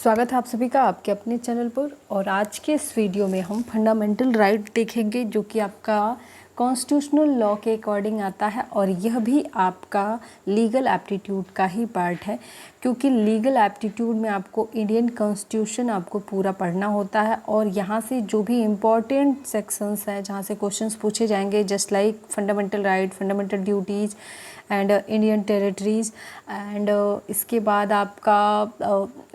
स्वागत है आप सभी का आपके अपने चैनल पर। और आज के इस वीडियो में हम फंडामेंटल राइट देखेंगे जो कि आपका कॉन्स्टिट्यूशनल लॉ के अकॉर्डिंग आता है और यह भी आपका लीगल एप्टीट्यूड का ही पार्ट है, क्योंकि लीगल एप्टीट्यूड में आपको इंडियन कॉन्स्टिट्यूशन आपको पूरा पढ़ना होता है और यहाँ से जो भी इम्पॉर्टेंट सेक्शंस हैं जहाँ से क्वेश्चंस पूछे जाएंगे, just like fundamental right, fundamental duties and Indian territories and इसके बाद आपका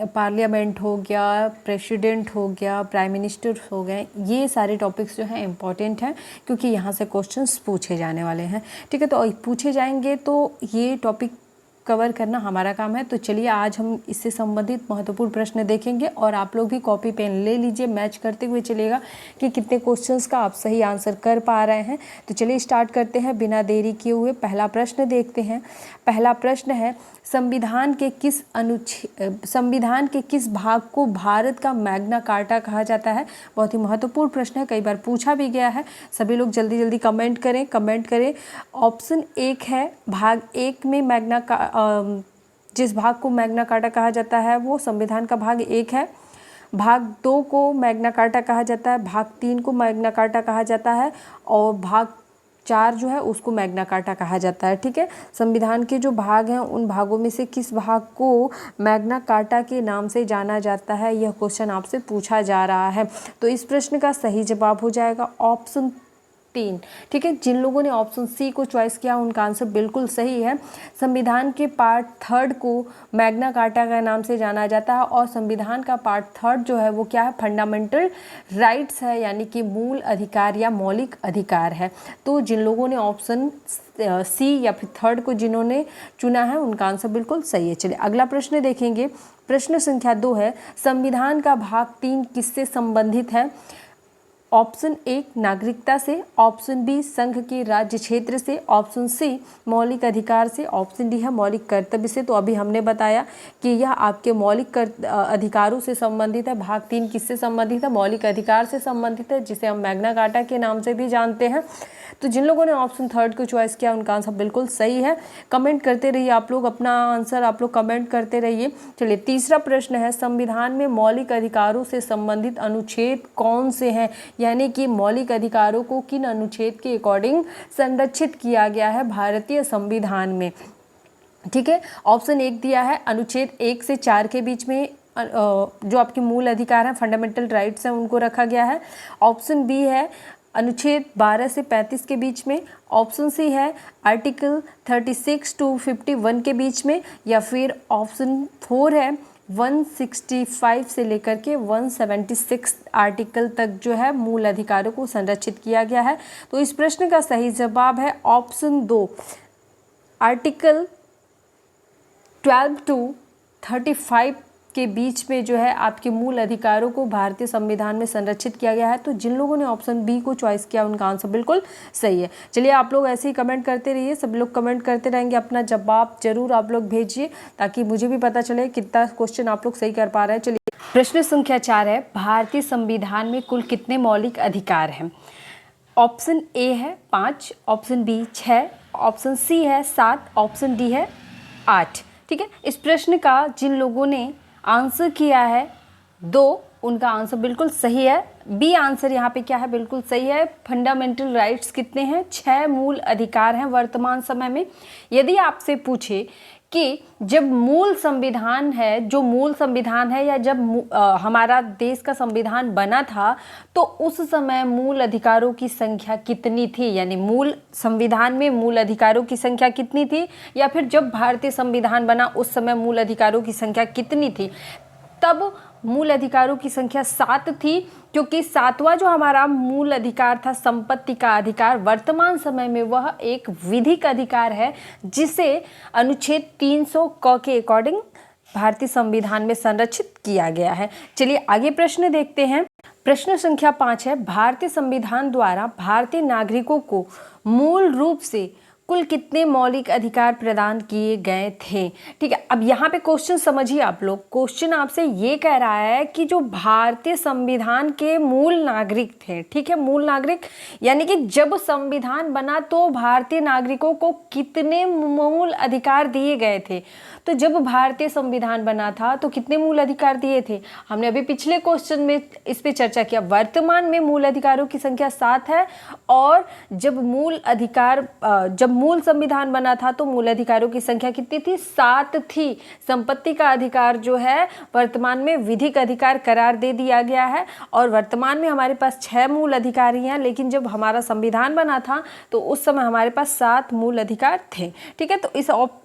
पार्लियामेंट हो गया, प्रेसिडेंट हो गया, प्राइम मिनिस्टर हो गए, ये सारे टॉपिक्स जो हैं इंपॉर्टेंट हैं क्योंकि यहाँ से क्वेश्चंस पूछे जाने वाले हैं। ठीक है, तो पूछे जाएंगे तो ये टॉपिक कवर करना हमारा काम है। तो चलिए आज हम इससे संबंधित महत्वपूर्ण प्रश्न देखेंगे और आप लोग भी कॉपी पेन ले लीजिए, मैच करते हुए चलिएगा कि कितने क्वेश्चंस का आप सही आंसर कर पा रहे हैं। तो चलिए स्टार्ट करते हैं बिना देरी किए हुए। पहला प्रश्न देखते हैं। पहला प्रश्न है, संविधान के किस भाग को भारत का मैग्ना कार्टा कहा जाता है? बहुत ही महत्वपूर्ण प्रश्न है, कई बार पूछा भी गया है। सभी लोग जल्दी जल्दी कमेंट करें। ऑप्शन 1 है भाग 1 में जिस भाग को मैग्ना कार्टा कहा जाता है वो संविधान का भाग 1 है। भाग 2 को मैग्ना कार्टा कहा जाता है, भाग 3 को मैग्ना कार्टा कहा जाता है और भाग 4 जो है उसको मैग्ना कार्टा कहा जाता है। ठीक है, संविधान के जो भाग हैं उन भागों में से किस भाग को मैग्ना कार्टा के नाम से जाना जाता है, यह क्वेश्चन आपसे पूछा जा रहा है। तो इस प्रश्न का सही जवाब हो जाएगा ऑप्शन 3। ठीक है, जिन लोगों ने ऑप्शन सी को चॉइस किया उनका आंसर बिल्कुल सही है। संविधान के पार्ट 3 को मैग्ना कार्टा के नाम से जाना जाता है और संविधान का पार्ट 3 जो है वो क्या है, फंडामेंटल राइट्स है, यानी कि मूल अधिकार या मौलिक अधिकार है। तो जिन लोगों ने ऑप्शन सी या फिर 3 को जिन्होंने चुना है उनका आंसर बिल्कुल सही है। चलिए अगला प्रश्न देखेंगे। प्रश्न संख्या 2 है, संविधान का भाग 3 किससे संबंधित है? ऑप्शन 1 नागरिकता से, ऑप्शन बी संघ के राज्य क्षेत्र से, ऑप्शन सी मौलिक अधिकार से, ऑप्शन डी है मौलिक कर्तव्य से। तो अभी हमने बताया कि यह आपके मौलिक अधिकारों से संबंधित है। भाग 3 किससे संबंधित है? मौलिक अधिकार से संबंधित है, जिसे हम मैग्ना कार्टा के नाम से भी जानते हैं। तो जिन लोगों ने ऑप्शन 3 को चॉइस किया उनका आंसर बिल्कुल सही है। कमेंट करते रहिए आप लोग, अपना आंसर आप लोग कमेंट करते रहिए। चलिए तीसरा प्रश्न है, संविधान में मौलिक अधिकारों से संबंधित अनुच्छेद कौन से हैं, यानी कि मौलिक अधिकारों को किन अनुच्छेद के अकॉर्डिंग संरक्षित किया गया है भारतीय संविधान में? ठीक है, ऑप्शन 1 दिया है अनुच्छेद 1 से 4 के बीच में जो आपके मूल अधिकार हैं, फंडामेंटल राइट्स हैं, उनको रखा गया है। ऑप्शन बी है अनुच्छेद 12 से 35 के बीच में। ऑप्शन सी है आर्टिकल 36 टू 51 के बीच में, या फिर ऑप्शन 4 है 165 से लेकर के 176 आर्टिकल तक जो है मूल अधिकारों को संरक्षित किया गया है। तो इस प्रश्न का सही जवाब है ऑप्शन 2, आर्टिकल 12 टू 35 के बीच में जो है आपके मूल अधिकारों को भारतीय संविधान में संरक्षित किया गया है। तो जिन लोगों ने ऑप्शन बी को चॉइस किया उनका आंसर बिल्कुल सही है। चलिए आप लोग ऐसे ही कमेंट करते रहिए, सब लोग कमेंट करते रहेंगे, अपना जवाब जरूर आप लोग भेजिए ताकि मुझे भी पता चले कितना क्वेश्चन आप लोग सही कर पा रहे हैं। चलिए प्रश्न संख्या 4 है, भारतीय संविधान में कुल कितने मौलिक अधिकार हैं? ऑप्शन ए है 5, ऑप्शन बी 6, ऑप्शन सी है 7, ऑप्शन डी है 8। ठीक है, इस प्रश्न का जिन लोगों ने आंसर किया है 2, उनका आंसर बिल्कुल सही है। बी आंसर यहाँ पे क्या है, बिल्कुल सही है। फंडामेंटल राइट्स कितने हैं? 6 मूल अधिकार हैं वर्तमान समय में। यदि आपसे पूछे कि जब मूल संविधान है, जो मूल संविधान है, या जब हमारा देश का संविधान बना था तो उस समय मूल अधिकारों की संख्या कितनी थी, यानी मूल संविधान में मूल अधिकारों की संख्या कितनी थी, या फिर जब भारतीय संविधान बना उस समय मूल अधिकारों की संख्या कितनी थी? तब मूल अधिकारों की संख्या 7 थी, क्योंकि 7वां जो हमारा मूल अधिकार था संपत्ति का अधिकार, वर्तमान समय में वह एक विधिक अधिकार है जिसे अनुच्छेद 300 क के अकॉर्डिंग भारतीय संविधान में संरक्षित किया गया है। चलिए आगे प्रश्न देखते हैं। प्रश्न संख्या 5 है, भारतीय संविधान द्वारा भारतीय नागरिकों को मूल रूप से कुल कितने मौलिक अधिकार प्रदान किए गए थे। ठीक है, अब यहाँ पे क्वेश्चन समझिए आप लोग। क्वेश्चन आपसे ये कह रहा है कि जो भारतीय संविधान के मूल नागरिक थे, ठीक है, मूल नागरिक यानी कि जब संविधान बना तो भारतीय नागरिकों को कितने मूल अधिकार दिए गए थे। तो जब भारतीय संविधान बना था तो कितने मूल अधिकार दिए थे, हमने अभी पिछले क्वेश्चन में इस पे चर्चा किया। वर्तमान में मूल अधिकारों की संख्या 7 है, और जब मूल संविधान बना था तो मूल अधिकारों की संख्या कितनी थी, 7 थी। संपत्ति का अधिकार जो है वर्तमान में विधिक अधिकार करार दे दिया गया है, और वर्तमान में हमारे पास 6 मूल अधिकारी हैं, लेकिन जब हमारा संविधान बना था तो उस समय हमारे पास 7 मूल अधिकार थे। ठीक है, तो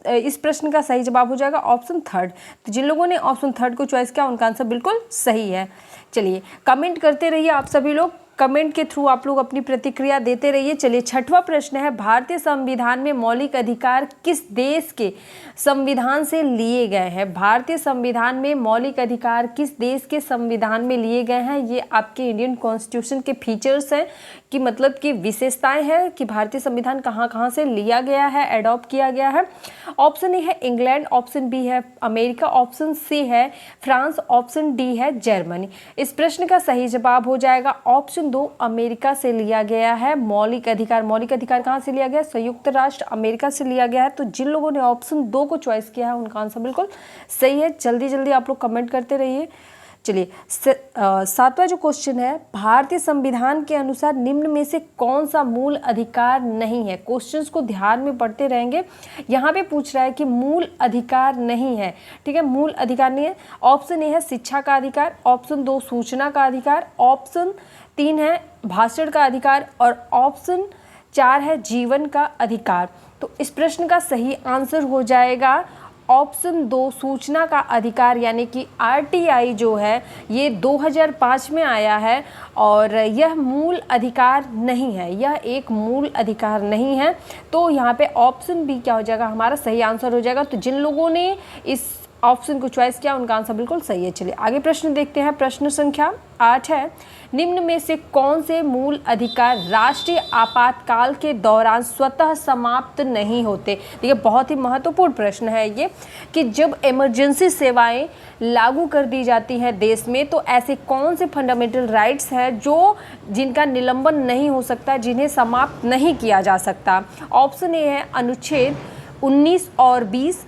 इस प्रश्न का सही जवाब हो जाएगा ऑप्शन थर्ड। तो जिन लोगों ने ऑप्शन थर्ड को चॉइस किया उनका आंसर बिल्कुल सही है। चलिए कमेंट करते रहिए आप सभी लोग, कमेंट के थ्रू आप लोग अपनी प्रतिक्रिया देते रहिए। चलिए छठवां प्रश्न है, भारतीय संविधान में मौलिक अधिकार किस देश के संविधान से लिए गए हैं। भारतीय संविधान में मौलिक अधिकार किस देश के संविधान में लिए गए हैं। ये आपके इंडियन कॉन्स्टिट्यूशन के फीचर्स हैं, कि मतलब कि विशेषताएं हैं कि भारतीय संविधान कहाँ कहाँ से लिया गया है, एडॉप्ट किया गया है। ऑप्शन ए है इंग्लैंड, ऑप्शन बी है अमेरिका, ऑप्शन सी है फ्रांस, ऑप्शन डी है जर्मनी। इस प्रश्न का सही जवाब हो जाएगा ऑप्शन 2, अमेरिका से लिया गया है मौलिक अधिकार। मौलिक अधिकार कहाँ से लिया गया, संयुक्त राष्ट्र अमेरिका से लिया गया है। तो जिन लोगों ने ऑप्शन 2 को चॉइस किया है उनका आंसर बिल्कुल सही है। जल्दी जल्दी आप लोग कमेंट करते रहिए। चलिए सातवां जो क्वेश्चन है, भारतीय संविधान के अनुसार निम्न में से कौन सा मूल अधिकार नहीं है। क्वेश्चंस को ध्यान में पढ़ते रहेंगे। यहाँ पे पूछ रहा है कि मूल अधिकार नहीं है। ठीक है, मूल अधिकार नहीं है। ऑप्शन ए है शिक्षा का अधिकार, ऑप्शन 2 सूचना का अधिकार, ऑप्शन 3 है भाषण का अधिकार, और ऑप्शन 4 है जीवन का अधिकार। तो इस प्रश्न का सही आंसर हो जाएगा ऑप्शन 2 सूचना का अधिकार, यानी कि आरटीआई जो है ये 2005 में आया है, और यह मूल अधिकार नहीं है, यह एक मूल अधिकार नहीं है। तो यहाँ पे ऑप्शन बी क्या हो जाएगा, हमारा सही आंसर हो जाएगा। तो जिन लोगों ने इस ऑप्शन को चॉइस किया उनका आंसर बिल्कुल सही है। चलिए आगे प्रश्न देखते हैं। प्रश्न संख्या 8 है, निम्न में से कौन से मूल अधिकार राष्ट्रीय आपातकाल के दौरान स्वतः समाप्त नहीं होते। देखिए बहुत ही महत्वपूर्ण प्रश्न है ये, कि जब इमरजेंसी सेवाएं लागू कर दी जाती हैं देश में, तो ऐसे कौन से फंडामेंटल राइट्स हैं जो जिनका निलंबन नहीं हो सकता, जिन्हें समाप्त नहीं किया जा सकता। ऑप्शन ए है अनुच्छेद 19 और 20,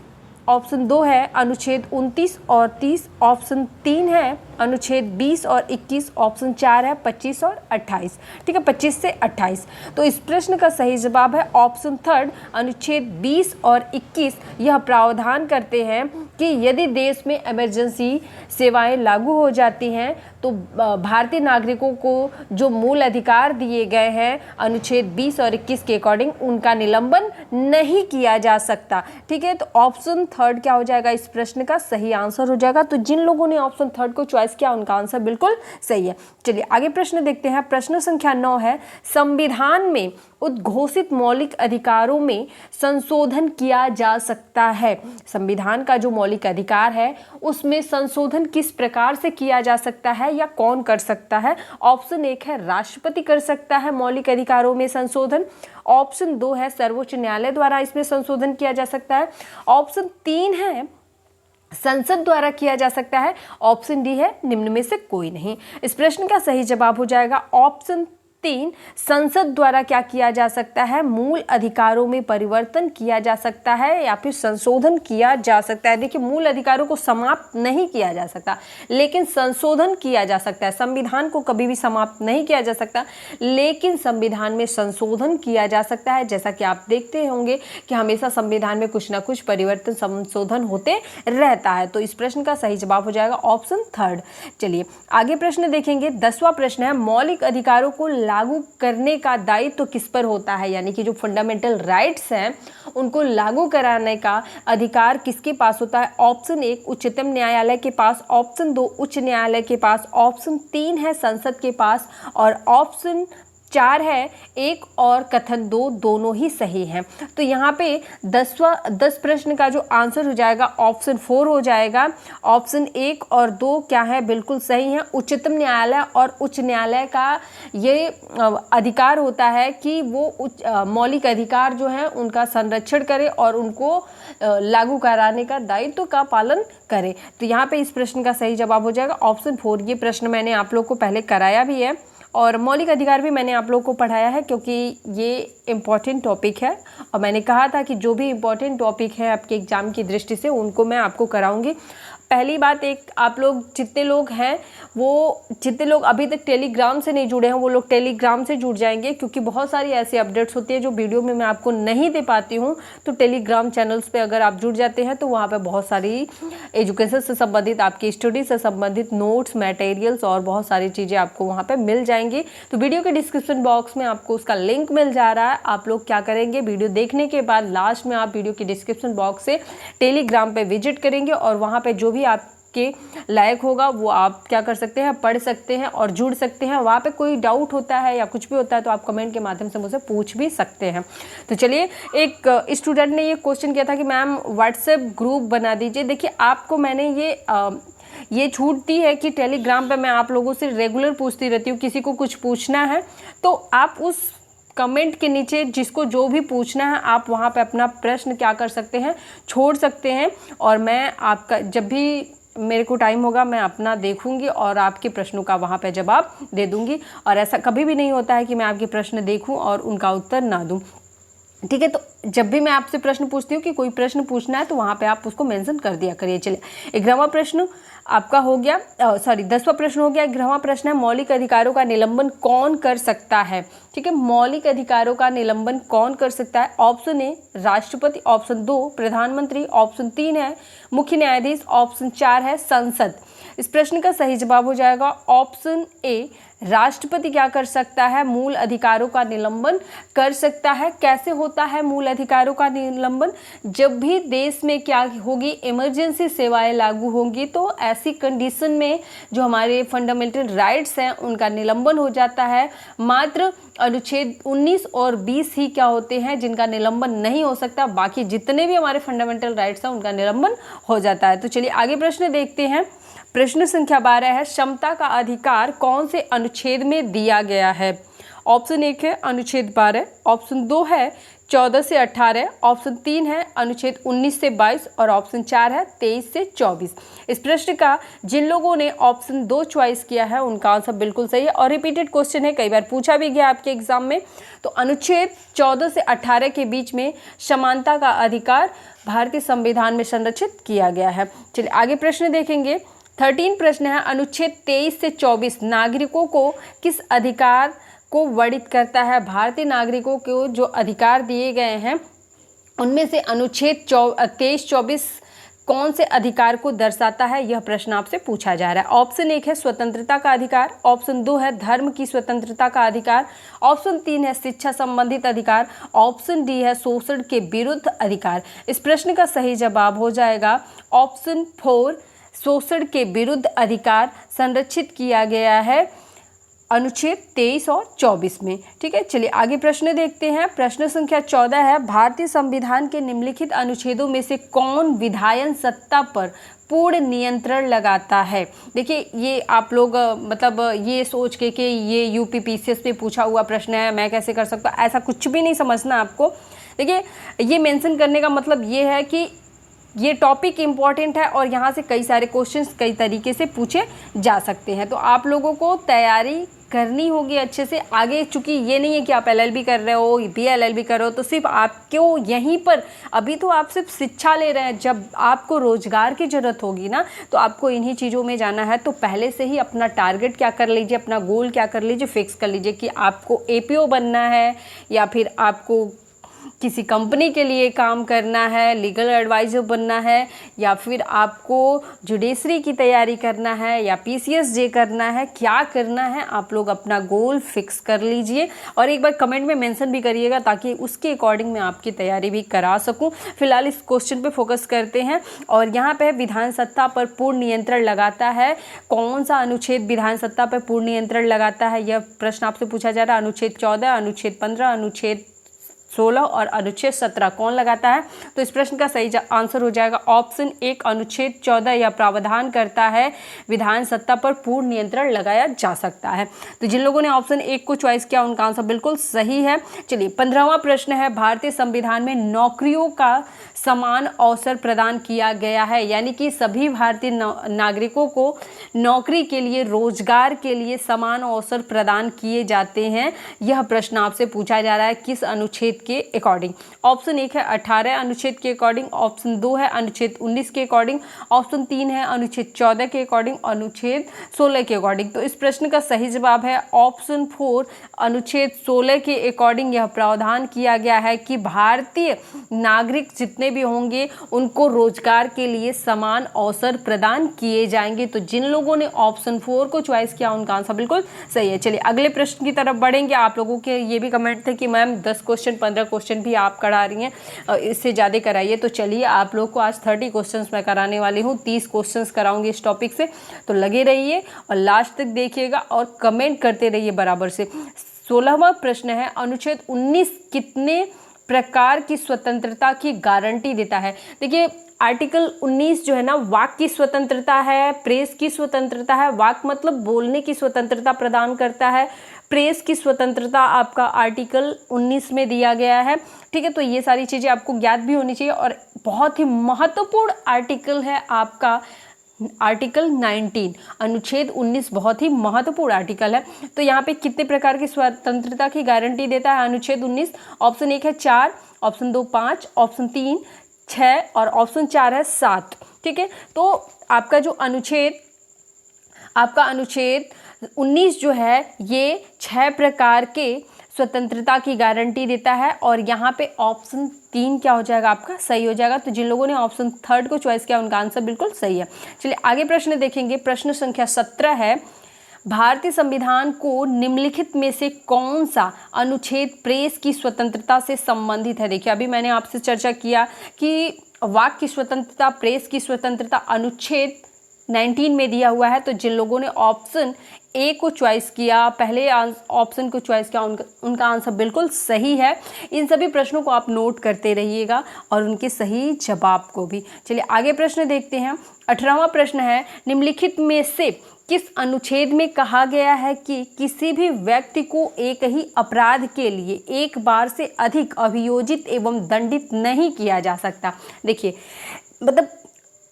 ऑप्शन 2 है अनुच्छेद 29 और 30, ऑप्शन 3 है अनुच्छेद 20 और 21, ऑप्शन 4 है 25 और 28। ठीक है, 25 से 28। तो इस प्रश्न का सही जवाब है ऑप्शन थर्ड, अनुच्छेद 20 और 21। यह प्रावधान करते हैं कि यदि देश में इमरजेंसी सेवाएं लागू हो जाती हैं तो भारतीय नागरिकों को जो मूल अधिकार दिए गए हैं अनुच्छेद 20 और 21 के अकॉर्डिंग, उनका निलंबन नहीं किया जा सकता। ठीक है, तो ऑप्शन थर्ड क्या हो जाएगा, इस प्रश्न का सही आंसर हो जाएगा। तो जिन लोगों ने ऑप्शन थर्ड को चॉइस किया उनका आंसर बिल्कुल सही है। चलिए आगे प्रश्न देखते हैं। प्रश्न संख्या 9 है, संविधान में उद्घोषित मौलिक अधिकारों में संशोधन किया जा सकता है। संविधान का जो मौलिक अधिकार है उसमें संशोधन किस प्रकार से किया जा सकता है या कौन कर सकता है। ऑप्शन 1 है राष्ट्रपति कर सकता है मौलिक अधिकारों में संशोधन, ऑप्शन 2 है सर्वोच्च न्यायालय द्वारा इसमें संशोधन किया जा सकता है, ऑप्शन 3 है संसद द्वारा किया जा सकता है, ऑप्शन डी है निम्न में से कोई नहीं। इस प्रश्न का सही जवाब हो जाएगा ऑप्शन 3, संसद द्वारा क्या किया जा सकता है, मूल अधिकारों में परिवर्तन किया जा सकता है या फिर संशोधन किया जा सकता है। देखिए मूल अधिकारों को समाप्त नहीं किया जा सकता लेकिन संशोधन किया जा सकता है। संविधान को कभी भी समाप्त नहीं किया जा सकता लेकिन संविधान में संशोधन किया जा सकता है। जैसा कि आप देखते होंगे कि हमेशा संविधान में कुछ ना कुछ परिवर्तन संशोधन होते रहता है। तो इस प्रश्न का सही जवाब हो जाएगा ऑप्शन थर्ड। चलिए आगे प्रश्न देखेंगे। 10वां प्रश्न है, मौलिक अधिकारों को लागू करने का दायित्व तो किस पर होता है, यानी कि जो फंडामेंटल राइट्स हैं उनको लागू कराने का अधिकार किसके पास होता है। ऑप्शन 1 उच्चतम न्यायालय के पास, ऑप्शन 2 उच्च न्यायालय के पास, ऑप्शन 3 है संसद के पास और ऑप्शन 4 है, 1 और कथन 2 दोनों ही सही हैं। तो यहाँ पे 10 प्रश्न का जो आंसर हो जाएगा ऑप्शन 4 हो जाएगा। ऑप्शन 1 और 2 क्या है, बिल्कुल सही है। उच्चतम न्यायालय और उच्च न्यायालय का ये अधिकार होता है कि वो मौलिक अधिकार जो है उनका संरक्षण करे और उनको लागू कराने का दायित्व का पालन करे। तो यहाँ पे इस प्रश्न का सही जवाब हो जाएगा ऑप्शन 4। ये प्रश्न मैंने आप लोग को पहले कराया भी है और मौलिक अधिकार भी मैंने आप लोग को पढ़ाया है, क्योंकि ये इम्पॉर्टेंट टॉपिक है और मैंने कहा था कि जो भी इम्पॉर्टेंट टॉपिक है आपके एग्जाम की दृष्टि से उनको मैं आपको कराऊंगी। पहली बात, एक आप लोग जितने लोग अभी तक टेलीग्राम से नहीं जुड़े हैं वो लोग टेलीग्राम से जुड़ जाएंगे, क्योंकि बहुत सारी ऐसी अपडेट्स होती है जो वीडियो में मैं आपको नहीं दे पाती हूँ। तो टेलीग्राम चैनल्स पे अगर आप जुड़ जाते हैं तो वहाँ पे बहुत सारी एजुकेशन से संबंधित, आपकी स्टडी से संबंधित नोट्स, मटेरियल्स और बहुत सारी चीज़ें आपको वहाँ पर मिल जाएंगी। तो वीडियो के डिस्क्रिप्शन बॉक्स में आपको उसका लिंक मिल जा रहा है। आप लोग क्या करेंगे, वीडियो देखने के बाद लास्ट में आप वीडियो के डिस्क्रिप्शन बॉक्स से टेलीग्राम पे विजिट करेंगे और वहाँ पे जो भी आपके लायक होगा वो आप क्या कर सकते हैं, पढ़ सकते हैं और जुड़ सकते हैं। वहाँ पे कोई डाउट होता है या कुछ भी होता है तो आप कमेंट के माध्यम से मुझसे पूछ भी सकते हैं। तो चलिए, एक स्टूडेंट ने ये क्वेश्चन किया था कि मैम व्हाट्सएप ग्रुप बना दीजिए। देखिए, आपको मैंने ये छूट दी है कि टेलीग्राम पे मैं आप लोगों से रेगुलर पूछती रहती हूँ। किसी को कुछ पूछना है तो आप उस कमेंट के नीचे जिसको जो भी पूछना है आप वहाँ पे अपना प्रश्न क्या कर सकते हैं, छोड़ सकते हैं और मैं आपका जब भी मेरे को टाइम होगा मैं अपना देखूंगी और आपके प्रश्नों का वहाँ पे जवाब दे दूंगी। और ऐसा कभी भी नहीं होता है कि मैं आपके प्रश्न देखूं और उनका उत्तर ना दूं। ठीक है, तो जब भी मैं आपसे प्रश्न पूछती हूँ कि कोई प्रश्न पूछना है तो वहाँ पे आप उसको मेंशन कर दिया करिए। चलिए, 11वां प्रश्न आपका हो गया, 10वां प्रश्न हो गया। 11वां प्रश्न है, मौलिक अधिकारों का निलंबन कौन कर सकता है। ठीक है, मौलिक अधिकारों का निलंबन कौन कर सकता है। ऑप्शन ए राष्ट्रपति, ऑप्शन 2 प्रधानमंत्री, ऑप्शन 3 है मुख्य न्यायाधीश, ऑप्शन 4 है संसद। इस प्रश्न का सही जवाब हो जाएगा ऑप्शन ए राष्ट्रपति क्या कर सकता है, मूल अधिकारों का निलंबन कर सकता है। कैसे होता है मूल अधिकारों का निलंबन, जब भी देश में क्या होगी, इमरजेंसी सेवाएं लागू होंगी तो ऐसी कंडीशन में जो हमारे फंडामेंटल राइट्स हैं उनका निलंबन हो जाता है। मात्र अनुच्छेद 19 और 20 ही क्या होते हैं जिनका निलंबन नहीं हो सकता, बाकी जितने भी हमारे फंडामेंटल राइट्स हैं उनका निलंबन हो जाता है। तो चलिए आगे प्रश्न देखते हैं। प्रश्न संख्या 12 है, क्षमता का अधिकार कौन से अनुच्छेद में दिया गया है। ऑप्शन 1 है अनुच्छेद 12, ऑप्शन 2 है 14 से 18, ऑप्शन 3 है अनुच्छेद 19 से 22 और ऑप्शन 4 है 23 से 24। इस प्रश्न का जिन लोगों ने ऑप्शन 2 चॉइस किया है उनका आंसर बिल्कुल सही है और रिपीटेड क्वेश्चन है, कई बार पूछा भी गया आपके एग्जाम में। तो अनुच्छेद 14 से 18 के बीच में समानता का अधिकार भारतीय संविधान में संरक्षित किया गया है। चलिए आगे प्रश्न देखेंगे। 13 प्रश्न है, अनुच्छेद 23 से 24 नागरिकों को किस अधिकार को वर्णित करता है। भारतीय नागरिकों को जो अधिकार दिए गए हैं उनमें से अनुच्छेद 23-24 कौन से अधिकार को दर्शाता है, यह प्रश्न आपसे पूछा जा रहा है। ऑप्शन 1 है स्वतंत्रता का अधिकार, ऑप्शन 2 है धर्म की स्वतंत्रता का अधिकार, ऑप्शन 3 है शिक्षा संबंधित अधिकार, ऑप्शन डी है शोषण के विरुद्ध अधिकार। इस प्रश्न का सही जवाब हो जाएगा ऑप्शन 4, शोषण के विरुद्ध अधिकार संरक्षित किया गया है अनुच्छेद 23 और 24 में। ठीक है, चलिए आगे प्रश्न देखते हैं। प्रश्न संख्या 14 है, भारतीय संविधान के निम्नलिखित अनुच्छेदों में से कौन विधायन सत्ता पर पूर्ण नियंत्रण लगाता है। देखिए, ये आप लोग मतलब ये सोच के कि ये यूपी पीसीएस पे पूछा हुआ प्रश्न है, मैं कैसे कर सकता हूँ, ऐसा कुछ भी नहीं समझना आपको। देखिए, ये मेंशन करने का मतलब ये है कि ये टॉपिक इम्पॉर्टेंट है और यहाँ से कई सारे क्वेश्चंस कई तरीके से पूछे जा सकते हैं। तो आप लोगों को तैयारी करनी होगी अच्छे से आगे, चूँकि ये नहीं है कि आप एलएलबी कर रहे हो, बीएलएलबी कर रहे हो तो सिर्फ आपको यहीं पर, अभी तो आप सिर्फ शिक्षा ले रहे हैं, जब आपको रोजगार की ज़रूरत होगी ना तो आपको इन्हीं चीज़ों में जाना है। तो पहले से ही अपना टारगेट क्या कर लीजिए, अपना गोल क्या कर लीजिए, फिक्स कर लीजिए कि आपको एपीओ बनना है या फिर आपको किसी कंपनी के लिए काम करना है, लीगल एडवाइज़र बनना है, या फिर आपको जुडिशरी की तैयारी करना है, या PCS जे करना है, क्या करना है, आप लोग अपना गोल फिक्स कर लीजिए और एक बार कमेंट में मेंशन भी करिएगा ताकि उसके अकॉर्डिंग मैं आपकी तैयारी भी करा सकूं। फिलहाल इस क्वेश्चन पे फोकस करते हैं और यहाँ पे विधान सत्ता पर पूर्ण नियंत्रण लगाता है, कौन सा अनुच्छेद विधान सत्ता पर पूर्ण नियंत्रण लगाता है, यह प्रश्न आपसे पूछा जा रहा है। अनुच्छेद 14, अनुच्छेद 15, अनुच्छेद 16 और अनुच्छेद 17 कौन लगाता है? तो इस प्रश्न का सही आंसर हो जाएगा ऑप्शन 1 अनुच्छेद 14। यह प्रावधान करता है विधान सत्ता पर पूर्ण नियंत्रण लगाया जा सकता है। तो जिन लोगों ने ऑप्शन 1 को चॉइस किया उनका आंसर बिल्कुल सही है। चलिए 15वां प्रश्न है, भारतीय संविधान में नौकरियों का समान अवसर प्रदान किया गया है, यानी कि सभी भारतीय नागरिकों को नौकरी के लिए, रोजगार के लिए समान अवसर प्रदान किए जाते हैं। यह प्रश्न आपसे पूछा जा रहा है किस अनुच्छेद के अकॉर्डिंग? ऑप्शन 1 है 18 अनुच्छेद के अकॉर्डिंग, ऑप्शन 2 है अनुच्छेद 19 के अकॉर्डिंग, ऑप्शन 3 है अनुच्छेद 14 के अकॉर्डिंग, अनुच्छेद 16 के अकॉर्डिंग। तो इस प्रश्न का सही जवाब है ऑप्शन 4 अनुच्छेद 16 के अकॉर्डिंग। यह प्रावधान किया गया है कि भारतीय नागरिक जितने भी होंगे उनको रोजगार के लिए समान अवसर प्रदान किए जाएंगे। तो जिन लोगों ने ऑप्शन 4 को चॉइस किया उनका आंसर बिल्कुल सही है। चलिए अगले प्रश्न की तरफ बढ़ेंगे। आप लोगों के ये भी कमेंट थे कि मैम 10 क्वेश्चन 15 क्वेश्चन भी आप करा रही हैं, इससे ज़्यादा कराइए। तो चलिए आप लोग को आज 30 क्वेश्चन मैं कराने वाली हूँ, 30 क्वेश्चन कराऊंगी इस टॉपिक से। तो लगे रहिए और लास्ट तक देखिएगा और कमेंट करते रहिए बराबर से। 16वां प्रश्न है, अनुच्छेद 19 कितने प्रकार की स्वतंत्रता की गारंटी देता है? देखिए आर्टिकल 19 जो है ना, वाक की स्वतंत्रता है, प्रेस की स्वतंत्रता है। वाक मतलब बोलने की स्वतंत्रता प्रदान करता है, प्रेस की स्वतंत्रता आपका आर्टिकल 19 में दिया गया है। ठीक है, तो ये सारी चीज़ें आपको ज्ञात भी होनी चाहिए और बहुत ही महत्वपूर्ण आर्टिकल है आपका आर्टिकल 19, अनुच्छेद 19 बहुत ही महत्वपूर्ण आर्टिकल है। तो यहाँ पे कितने प्रकार की स्वतंत्रता की गारंटी देता है अनुच्छेद 19? ऑप्शन 1 है 4, ऑप्शन 2 5, ऑप्शन 3 6 और ऑप्शन 4 है 7। ठीक है, तो आपका जो अनुच्छेद 19 जो है ये 6 प्रकार के स्वतंत्रता की गारंटी देता है और यहाँ पे ऑप्शन 3 क्या हो जाएगा आपका? सही हो जाएगा। तो जिन लोगों ने ऑप्शन 3 को चॉइस किया उनका आंसर बिल्कुल सही है। चलिए आगे प्रश्न देखेंगे। प्रश्न संख्या 17 है, भारतीय संविधान को निम्नलिखित में से कौन सा अनुच्छेद प्रेस की स्वतंत्रता से संबंधित है? देखिए अभी मैंने आपसे चर्चा किया कि वाक की स्वतंत्रता, प्रेस की स्वतंत्रता अनुच्छेद 19 में दिया हुआ है। तो जिन लोगों ने ऑप्शन ए को चॉइस किया, पहले ऑप्शन को चॉइस किया, उनका आंसर बिल्कुल सही है। इन सभी प्रश्नों को आप नोट करते रहिएगा और उनके सही जवाब को भी। चलिए आगे प्रश्न देखते हैं। 18वां प्रश्न है, निम्नलिखित में से किस अनुच्छेद में कहा गया है कि किसी भी व्यक्ति को एक ही अपराध के लिए एक बार से अधिक अभियोजित एवं दंडित नहीं किया जा सकता? देखिए मतलब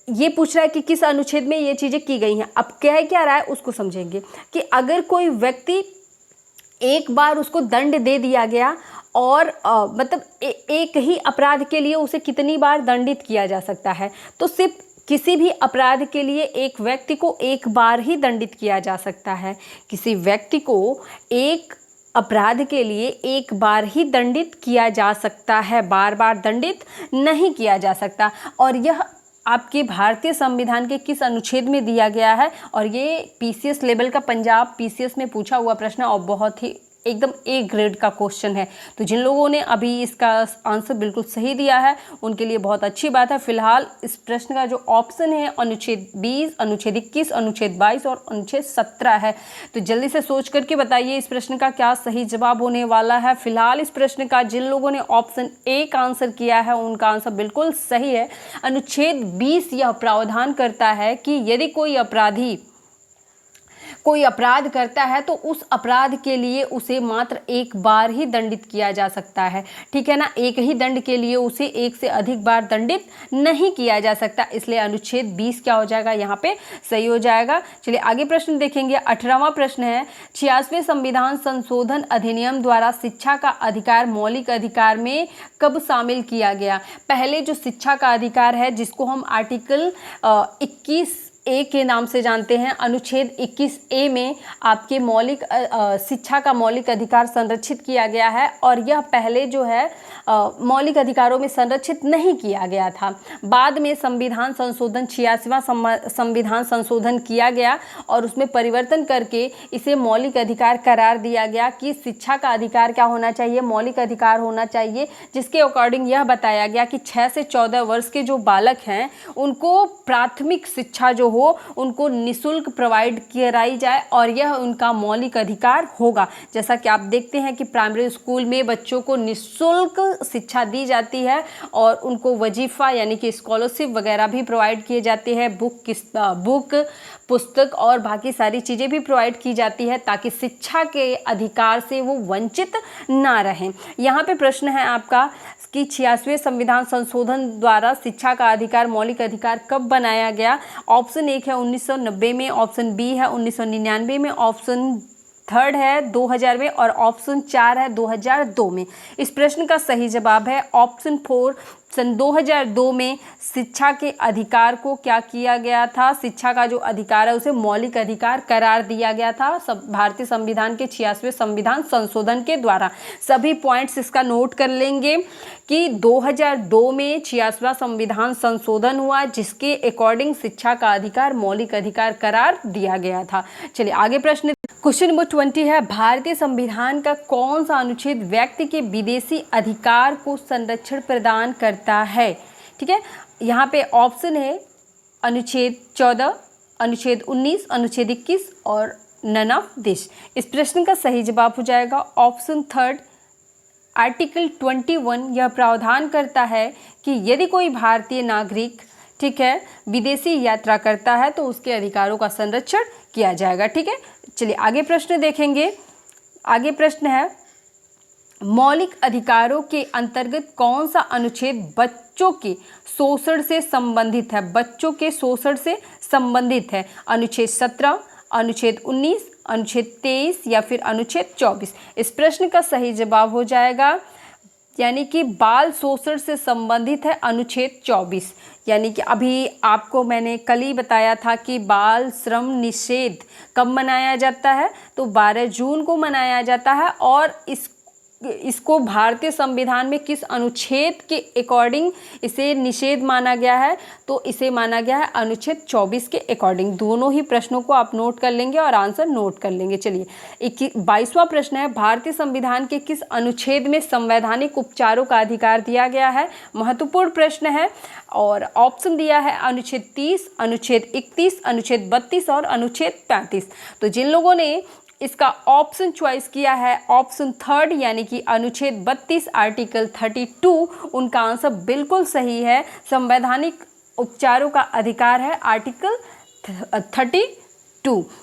ये पूछ रहा है कि किस अनुच्छेद में ये चीज़ें की गई हैं। अब कह क्या रहा है उसको समझेंगे कि अगर कोई व्यक्ति एक बार उसको दंड दे दिया गया और मतलब एक ही अपराध के लिए उसे कितनी बार दंडित किया जा सकता है? तो सिर्फ किसी भी अपराध के लिए एक व्यक्ति को एक बार ही दंडित किया जा सकता है। किसी व्यक्ति को एक अपराध के लिए एक बार ही दंडित किया जा सकता है, बार बार दंडित नहीं किया जा सकता। और यह आपके भारतीय संविधान के किस अनुच्छेद में दिया गया है? और ये PCS लेवल का पंजाब PCS में पूछा हुआ प्रश्न है और बहुत ही एकदम A ग्रेड का क्वेश्चन है। तो जिन लोगों ने अभी इसका आंसर बिल्कुल सही दिया है उनके लिए बहुत अच्छी बात है। फिलहाल इस प्रश्न का जो ऑप्शन है अनुच्छेद 20, अनुच्छेद 21, अनुच्छेद 22 और अनुच्छेद 17 है। तो जल्दी से सोच करके बताइए इस प्रश्न का क्या सही जवाब होने वाला है। फिलहाल इस प्रश्न का जिन लोगों ने ऑप्शन ए का आंसर किया है उनका आंसर बिल्कुल सही है। अनुच्छेद 20 यह प्रावधान करता है कि यदि कोई अपराध करता है तो उस अपराध के लिए उसे मात्र एक बार ही दंडित किया जा सकता है। ठीक है ना, एक ही दंड के लिए उसे एक से अधिक बार दंडित नहीं किया जा सकता। इसलिए अनुच्छेद 20 क्या हो जाएगा? यहाँ पे सही हो जाएगा। चलिए आगे प्रश्न देखेंगे। 18वां प्रश्न है, 86वें संविधान संशोधन अधिनियम द्वारा शिक्षा का अधिकार मौलिक अधिकार में कब शामिल किया गया? पहले जो शिक्षा का अधिकार है जिसको हम आर्टिकल 21 ए के नाम से जानते हैं। अनुच्छेद 21A में आपके मौलिक शिक्षा का मौलिक अधिकार संरक्षित किया गया है और यह पहले जो है मौलिक अधिकारों में संरक्षित नहीं किया गया था। बाद में संविधान संशोधन 86वां संविधान संशोधन किया गया और उसमें परिवर्तन करके इसे मौलिक अधिकार करार दिया गया कि शिक्षा का अधिकार क्या होना चाहिए, मौलिक अधिकार होना चाहिए, जिसके अकॉर्डिंग यह बताया गया कि 6 से 14 वर्ष के जो बालक हैं उनको प्राथमिक शिक्षा जो हो उनको निःशुल्क प्रोवाइड कराई जाए और यह उनका मौलिक अधिकार होगा। जैसा कि आप देखते हैं कि प्राइमरी स्कूल में बच्चों को निःशुल्क शिक्षा दी जाती है और उनको वजीफ़ा यानी कि स्कॉलरशिप वगैरह भी प्रोवाइड किए जाते हैं, बुक पुस्तक और बाकी सारी चीज़ें भी प्रोवाइड की जाती है ताकि शिक्षा के अधिकार से वो वंचित ना रहें। यहाँ पे प्रश्न है आपका कि 86वें संविधान संशोधन द्वारा शिक्षा का अधिकार मौलिक अधिकार कब बनाया गया। ऑप्शन 1 है 1990 में, ऑप्शन बी है 1999 में, ऑप्शन थर्ड है 2000 में और ऑप्शन 4 है 2002 में। इस प्रश्न का सही जवाब है ऑप्शन 4। सन 2002 में शिक्षा के अधिकार को क्या किया गया था, शिक्षा का जो अधिकार है उसे मौलिक अधिकार करार दिया गया था भारतीय संविधान के 86वें संविधान संशोधन के द्वारा। सभी पॉइंट्स इसका नोट कर लेंगे कि 2002 में 86वां संविधान संशोधन हुआ जिसके अकॉर्डिंग शिक्षा का अधिकार मौलिक अधिकार करार दिया गया था। चलिए आगे प्रश्न। क्वेश्चन नंबर 20 है, भारतीय संविधान का कौन सा अनुच्छेद व्यक्ति के विदेशी अधिकार को संरक्षण प्रदान करता है। ठीक है, यहाँ पे ऑप्शन है अनुच्छेद 14, अनुच्छेद 19, अनुच्छेद 21 और नन ऑफ दिस। इस प्रश्न का सही जवाब हो जाएगा ऑप्शन थर्ड। आर्टिकल 21 यह प्रावधान करता है कि यदि कोई भारतीय नागरिक ठीक है विदेशी यात्रा करता है तो उसके अधिकारों का संरक्षण किया जाएगा। ठीक है, चलिए आगे प्रश्न देखेंगे। आगे प्रश्न है, मौलिक अधिकारों के अंतर्गत कौन सा अनुच्छेद बच्चों के शोषण से संबंधित है, बच्चों के शोषण से संबंधित है। अनुच्छेद 17, अनुच्छेद 19, अनुच्छेद 23 या फिर अनुच्छेद 24। इस प्रश्न का सही जवाब हो जाएगा यानी कि बाल शोषण से संबंधित है अनुच्छेद 24। यानी कि अभी आपको मैंने कल ही बताया था कि बाल श्रम निषेध कब मनाया जाता है, तो 12 जून को मनाया जाता है और इसको भारतीय संविधान में किस अनुच्छेद के अकॉर्डिंग इसे निषेध माना गया है, तो इसे माना गया है अनुच्छेद 24 के अकॉर्डिंग। दोनों ही प्रश्नों को आप नोट कर लेंगे और आंसर नोट कर लेंगे। चलिए 22वां प्रश्न है, भारतीय संविधान के किस अनुच्छेद में संवैधानिक उपचारों का अधिकार दिया गया है। महत्वपूर्ण प्रश्न है और ऑप्शन दिया है अनुच्छेद 30, अनुच्छेद 31, अनुच्छेद 32 और अनुच्छेद 35। तो जिन लोगों ने इसका ऑप्शन चॉइस किया है ऑप्शन थर्ड यानी कि अनुच्छेद 32 आर्टिकल 32, उनका आंसर बिल्कुल सही है। संवैधानिक उपचारों का अधिकार है आर्टिकल 32।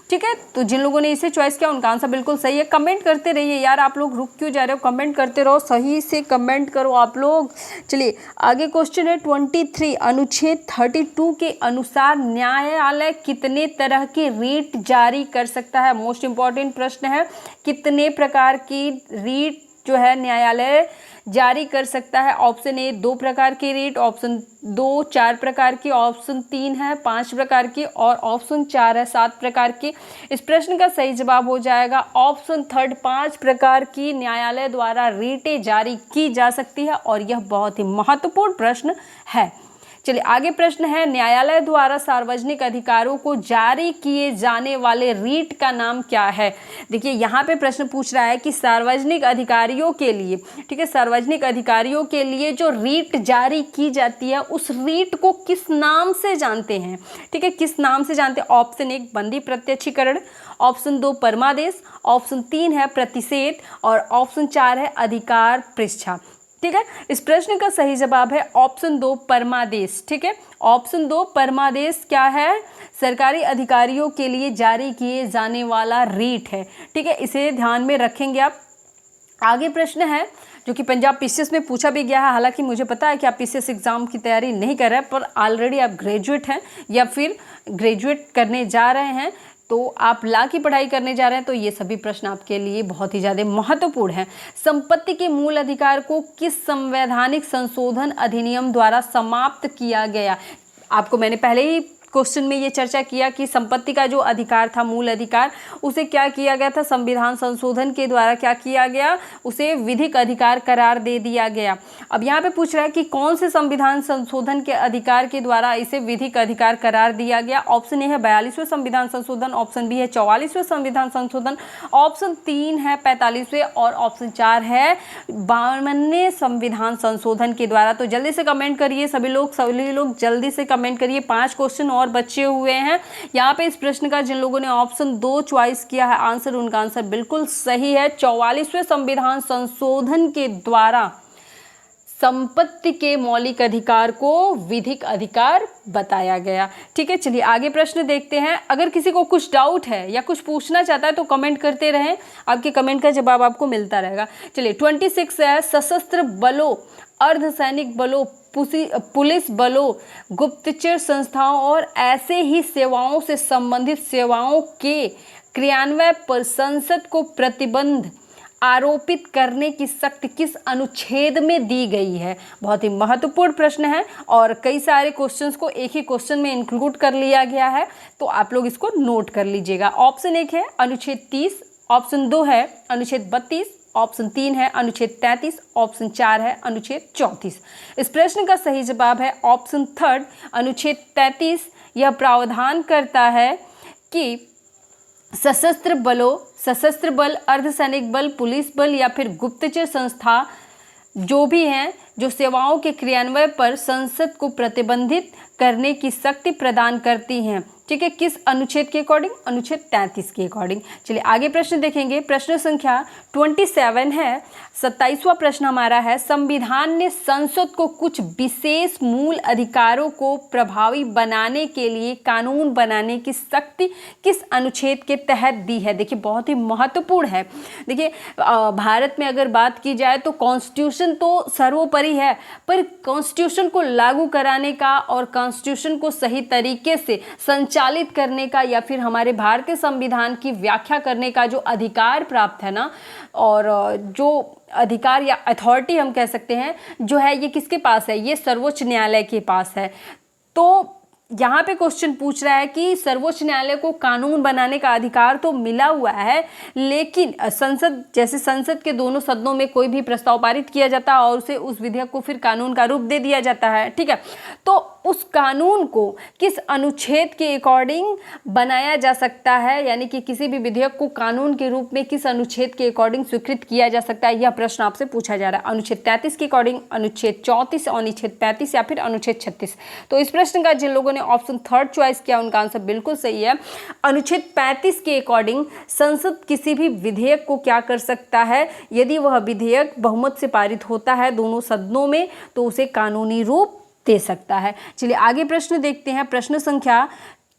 ठीक है, तो जिन लोगों ने इसे चॉइस किया उनका आंसर बिल्कुल सही है। कमेंट करते रहिए यार, आप लोग रुक क्यों जा रहे हो, कमेंट करते रहो, सही से कमेंट करो आप लोग। चलिए आगे क्वेश्चन है 23। अनुच्छेद 32 के अनुसार न्यायालय कितने तरह की रीट जारी कर सकता है। मोस्ट इंपॉर्टेंट प्रश्न है, कितने प्रकार की रीट जो है न्यायालय जारी कर सकता है। ऑप्शन ए 2 प्रकार की रीट, ऑप्शन 2 4 प्रकार की, ऑप्शन 3 है 5 प्रकार की और ऑप्शन 4 है 7 प्रकार की। इस प्रश्न का सही जवाब हो जाएगा ऑप्शन थर्ड। 5 प्रकार की न्यायालय द्वारा रीटें जारी की जा सकती है और यह बहुत ही महत्वपूर्ण प्रश्न है। चलिए आगे प्रश्न है, न्यायालय द्वारा सार्वजनिक अधिकारों को जारी किए जाने वाले रीट का नाम क्या है। देखिए यहाँ पे प्रश्न पूछ रहा है कि सार्वजनिक अधिकारियों के लिए, ठीक है, सार्वजनिक अधिकारियों के लिए जो रीट जारी की जाती है उस रीट को किस नाम से जानते हैं। ठीक है, किस नाम से जानते हैं। ऑप्शन 1 बंदी प्रत्यक्षीकरण, ऑप्शन 2 परमादेश, ऑप्शन 3 है प्रतिषेध और ऑप्शन 4 है अधिकार पृष्ठा। ठीक है, इस प्रश्न का सही जवाब है ऑप्शन 2 परमादेश। ठीक है, ऑप्शन 2 परमादेश क्या है, सरकारी अधिकारियों के लिए जारी किए जाने वाला रीट है। ठीक है, इसे ध्यान में रखेंगे आप। आगे प्रश्न है जो कि पंजाब पीसीएस में पूछा भी गया है। हालांकि मुझे पता है कि आप पीसीएस एग्जाम की तैयारी नहीं कर रहे हैं, पर ऑलरेडी आप ग्रेजुएट हैं या फिर ग्रेजुएट करने जा रहे हैं, तो आप लॉ की पढ़ाई करने जा रहे हैं, तो ये सभी प्रश्न आपके लिए बहुत ही ज़्यादा महत्वपूर्ण हैं। संपत्ति के मूल अधिकार को किस संवैधानिक संशोधन अधिनियम द्वारा समाप्त किया गया। आपको मैंने पहले ही क्वेश्चन में ये चर्चा किया कि संपत्ति का जो अधिकार था, मूल अधिकार, उसे क्या किया गया था, संविधान संशोधन के द्वारा क्या किया गया, उसे विधिक अधिकार करार दे दिया गया। अब यहाँ पे पूछ रहा है कि कौन से संविधान संशोधन के अधिकार के द्वारा इसे विधिक अधिकार करार दिया गया। ऑप्शन ए है 42वें संविधान संशोधन, ऑप्शन बी है 44वें संविधान संशोधन, ऑप्शन 3 है 45वें और ऑप्शन 4 है 52वें संविधान संशोधन के द्वारा। तो जल्दी से कमेंट करिए सभी लोग जल्दी से कमेंट करिए। 5 क्वेश्चन और बचे हुए हैं यहाँ पे। इस प्रश्न का जिन लोगों ने ऑप्शन 2 चॉइस किया है आंसर, उनका आंसर बिल्कुल सही है। 44वें संविधान संशोधन के द्वारा संपत्ति के मौलिक अधिकार को विधिक अधिकार बताया गया। ठीक है, चलिए आगे प्रश्न देखते हैं। अगर किसी को कुछ डाउट है या कुछ पूछना चाहता है तो कमेंट करते रहें, आपके कमेंट का जवाब आपको मिलता रहेगा। चलिए 26 है, सशस्त्र बलों, अर्धसैनिक बलों, पुलिस बलों, गुप्तचर संस्थाओं और ऐसे ही सेवाओं से संबंधित सेवाओं के क्रियान्वयन पर संसद को प्रतिबंध आरोपित करने की शक्ति किस अनुच्छेद में दी गई है। बहुत ही महत्वपूर्ण प्रश्न है और कई सारे क्वेश्चंस को एक ही क्वेश्चन में इंक्लूड कर लिया गया है, तो आप लोग इसको नोट कर लीजिएगा। ऑप्शन 1 है अनुच्छेद 30, ऑप्शन 2 है अनुच्छेद 32, ऑप्शन 3 है अनुच्छेद 33, ऑप्शन 4 है अनुच्छेद 34। इस प्रश्न का सही जवाब है ऑप्शन 3 अनुच्छेद 33। यह प्रावधान करता है कि सशस्त्र बल, अर्धसैनिक बल, पुलिस बल या फिर गुप्तचर संस्था जो भी हैं, जो सेवाओं के क्रियान्वयन पर संसद को प्रतिबंधित करने की शक्ति प्रदान करती हैं। ठीक है, किस अनुच्छेद के अकॉर्डिंग, अनुच्छेद 33 के अकॉर्डिंग। चलिए आगे प्रश्न देखेंगे। प्रश्न संख्या 27 है, 27वां प्रश्न हमारा है, संविधान ने संसद को कुछ विशेष मूल अधिकारों को प्रभावी बनाने के लिए कानून बनाने की शक्ति किस अनुच्छेद के तहत दी है। देखिए बहुत ही महत्वपूर्ण है। देखिए भारत में अगर बात की जाए तो कॉन्स्टिट्यूशन तो सर्वोपरि है, पर कॉन्स्टिट्यूशन को लागू कराने का और कॉन्स्टिट्यूशन को सही तरीके से संचालित करने का या फिर हमारे भारतीय संविधान की व्याख्या करने का जो अधिकार प्राप्त है ना, और जो अधिकार या अथॉरिटी हम कह सकते हैं जो है, ये किसके पास है, ये सर्वोच्च न्यायालय के पास है। तो यहाँ पे क्वेश्चन पूछ रहा है कि सर्वोच्च न्यायालय को कानून बनाने का अधिकार तो मिला हुआ है, लेकिन संसद के दोनों सदनों में कोई भी प्रस्ताव पारित किया जाता है और उसे उस विधेयक को फिर कानून का रूप दे दिया जाता है। ठीक है, तो उस कानून को किस अनुच्छेद के अकॉर्डिंग बनाया जा सकता है, यानी कि किसी भी विधेयक को कानून के रूप में किस अनुच्छेद के अकॉर्डिंग स्वीकृत किया जा सकता है, यह प्रश्न आपसे पूछा जा रहा है। अनुच्छेद 33 के अकॉर्डिंग, अनुच्छेद 34, अनुच्छेद 35 या फिर अनुच्छेद 36। तो इस प्रश्न का जिन लोगों ने ऑप्शन 3 चॉइस किया उनका आंसर बिल्कुल सही है। अनुच्छेद 35 के अकॉर्डिंग संसद किसी भी विधेयक को क्या कर सकता है, यदि वह विधेयक बहुमत से पारित होता है दोनों सदनों में, तो उसे कानूनी रूप दे सकता है। चलिए आगे प्रश्न देखते हैं। प्रश्न संख्या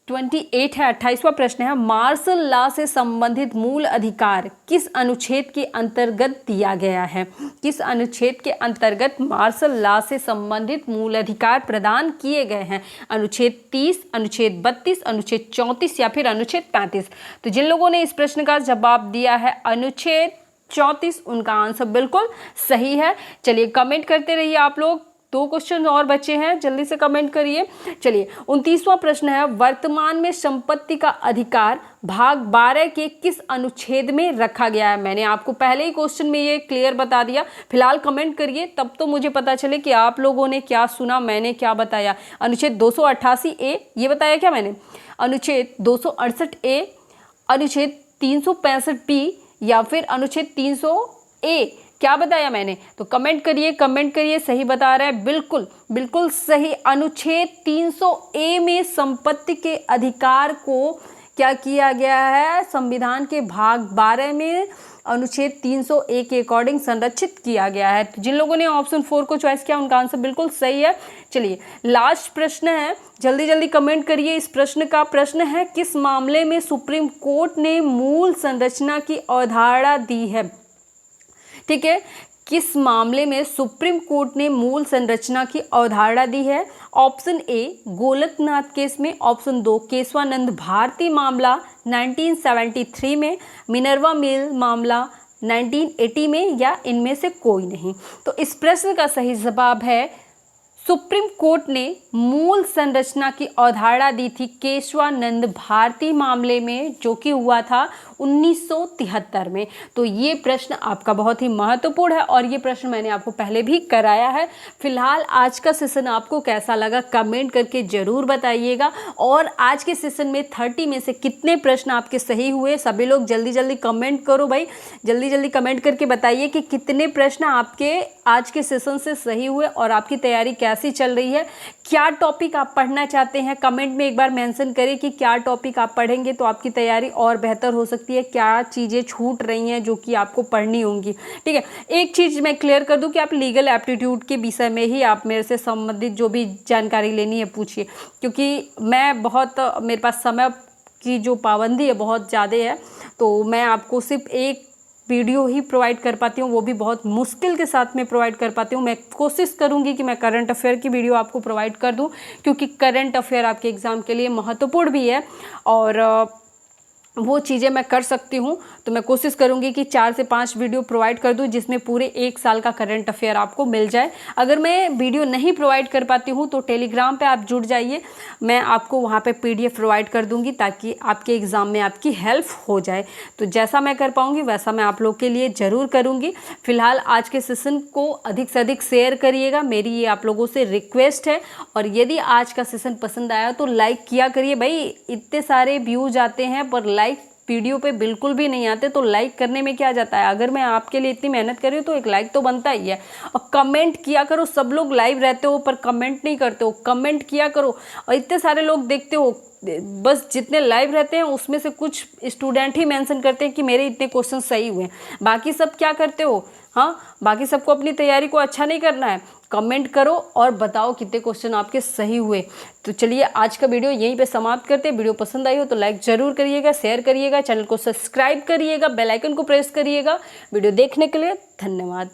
28 है, 28वां प्रश्न है, मार्शल लॉ से संबंधित मूल अधिकार किस अनुच्छेद के अंतर्गत दिया गया है। किस अनुच्छेद के अंतर्गत मार्शल लॉ से संबंधित मूल अधिकार प्रदान किए गए हैं। अनुच्छेद 30, अनुच्छेद 32, अनुच्छेद 34 या फिर अनुच्छेद 35। तो जिन लोगों ने इस प्रश्न का जवाब दिया है अनुच्छेद 34, उनका आंसर बिल्कुल सही है। चलिए कमेंट करते रहिए आप लोग। 2 क्वेश्चन और बचे हैं, जल्दी से कमेंट करिए। चलिए 29वां प्रश्न है, वर्तमान में संपत्ति का अधिकार भाग 12 के किस अनुच्छेद में रखा गया है। मैंने आपको पहले ही क्वेश्चन में ये क्लियर बता दिया, फिलहाल कमेंट करिए तब तो मुझे पता चले कि आप लोगों ने क्या सुना, मैंने क्या बताया। अनुच्छेद 288A ये बताया क्या मैंने, अनुच्छेद 268A, अनुच्छेद 365B या फिर अनुच्छेद 300A, क्या बताया मैंने। तो कमेंट करिए सही बता रहा है, बिल्कुल बिल्कुल सही। अनुच्छेद 300A में संपत्ति के अधिकार को क्या किया गया है, संविधान के भाग 12 में अनुच्छेद 300A के अकॉर्डिंग संरक्षित किया गया है। तो जिन लोगों ने ऑप्शन 4 को चॉइस किया उनका आंसर बिल्कुल सही है। चलिए लास्ट प्रश्न है, जल्दी जल्दी कमेंट करिए। इस प्रश्न का प्रश्न है, किस मामले में सुप्रीम कोर्ट ने मूल संरचना की अवधारणा दी है। ठीक है, किस मामले में सुप्रीम कोर्ट ने मूल संरचना की अवधारणा दी है। ऑप्शन ए गोलकनाथ केस में, ऑप्शन 2 केशवानंद भारती मामला 1973 में, मिनर्वा मिल मामला 1980 में, या इनमें से कोई नहीं। तो इस प्रश्न का सही जवाब है सुप्रीम कोर्ट ने मूल संरचना की अवधारणा दी थी केशवानंद भारती मामले में, जो कि हुआ था 1973 में। तो ये प्रश्न आपका बहुत ही महत्वपूर्ण है और ये प्रश्न मैंने आपको पहले भी कराया है। फिलहाल आज का सेशन आपको कैसा लगा कमेंट करके ज़रूर बताइएगा। और आज के सेशन में 30 में से कितने प्रश्न आपके सही हुए, सभी लोग जल्दी जल्दी कमेंट करो भाई, जल्दी जल्दी कमेंट करके बताइए कि कितने प्रश्न आपके आज के सेशन से सही हुए और आपकी तैयारी कैसी चल रही है। क्या टॉपिक आप पढ़ना चाहते हैं कमेंट में एक बार मेंशन करें कि क्या टॉपिक आप पढ़ेंगे तो आपकी तैयारी और बेहतर हो सकती है, क्या चीज़ें छूट रही हैं जो कि आपको पढ़नी होंगी। ठीक है, एक चीज़ मैं क्लियर कर दूं कि आप लीगल एप्टीट्यूड के विषय में ही आप मेरे से संबंधित जो भी जानकारी लेनी है पूछिए, क्योंकि मैं बहुत, मेरे पास समय की जो पाबंदी है बहुत ज़्यादा है, तो मैं आपको सिर्फ एक वीडियो ही प्रोवाइड कर पाती हूँ, वो भी बहुत मुश्किल के साथ में प्रोवाइड कर पाती हूँ। मैं कोशिश करूँगी कि मैं करंट अफेयर की वीडियो आपको प्रोवाइड कर दूँ, क्योंकि करंट अफेयर आपके एग्ज़ाम के लिए महत्वपूर्ण भी है और वो चीज़ें मैं कर सकती हूँ। तो मैं कोशिश करूँगी कि 4 से 5 वीडियो प्रोवाइड कर दूँ जिसमें पूरे 1 साल का करंट अफेयर आपको मिल जाए। अगर मैं वीडियो नहीं प्रोवाइड कर पाती हूँ तो टेलीग्राम पे आप जुड़ जाइए, मैं आपको वहाँ पे PDF प्रोवाइड कर दूँगी ताकि आपके एग्ज़ाम में आपकी हेल्प हो जाए। तो जैसा मैं कर पाऊँगी वैसा मैं आप लोग के लिए ज़रूर करूँगी। फिलहाल आज के सेशन को अधिक से अधिक शेयर करिएगा, मेरी ये आप लोगों से रिक्वेस्ट है। और यदि आज का सेशन पसंद आया तो लाइक किया करिए भाई, इतने सारे व्यूज आते हैं पर लाइक वीडियो पे बिल्कुल भी नहीं आते, तो लाइक करने में क्या जाता है। अगर मैं आपके लिए इतनी मेहनत कर रही हूँ तो एक लाइक तो बनता ही है। और कमेंट किया करो, सब लोग लाइव रहते हो पर कमेंट नहीं करते हो, कमेंट किया करो। और इतने सारे लोग देखते हो, बस जितने लाइव रहते हैं उसमें से कुछ स्टूडेंट ही मेंशन करते हैं कि मेरे इतने क्वेश्चन सही हुए, बाकी सब क्या करते हो। हाँ, बाकी सबको अपनी तैयारी को अच्छा नहीं करना है। कमेंट करो और बताओ कितने क्वेश्चन आपके सही हुए। तो चलिए आज का वीडियो यहीं पे समाप्त करते हैं। वीडियो पसंद आई हो तो लाइक ज़रूर करिएगा, शेयर करिएगा, चैनल को सब्सक्राइब करिएगा, बेल आइकन को प्रेस करिएगा। वीडियो देखने के लिए धन्यवाद।